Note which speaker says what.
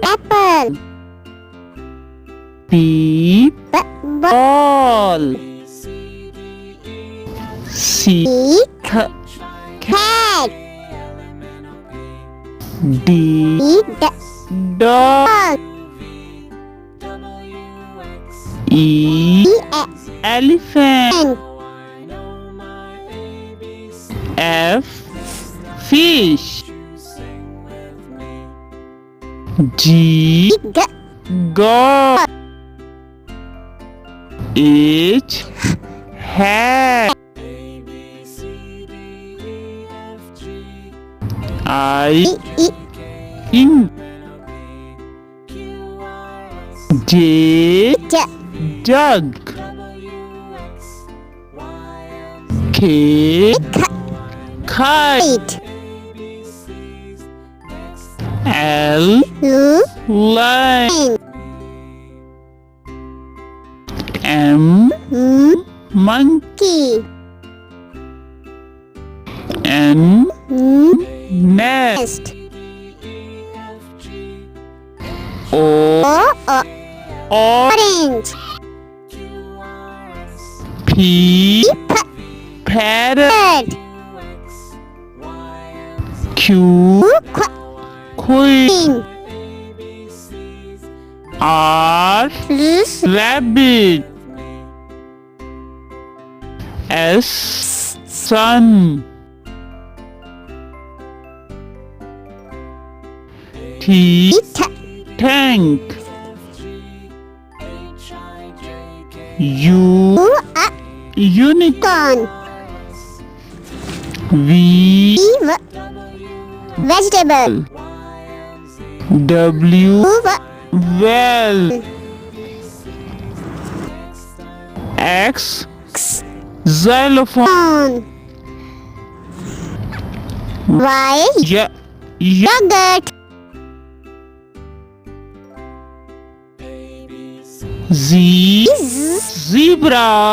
Speaker 1: apple.
Speaker 2: B
Speaker 1: Ball.
Speaker 2: ball. C
Speaker 1: Cat.
Speaker 2: D dog. E elephant. F fish. G god. H hat. I ink. J jug. K kite. L line. M monkey. N nest. O orange. P parrot. Q queen. R rabbit. S sun. T tank. U unicorn. V
Speaker 1: Vegetable.
Speaker 2: W well. X xylophone.
Speaker 1: Y yogurt.
Speaker 2: Z zebra.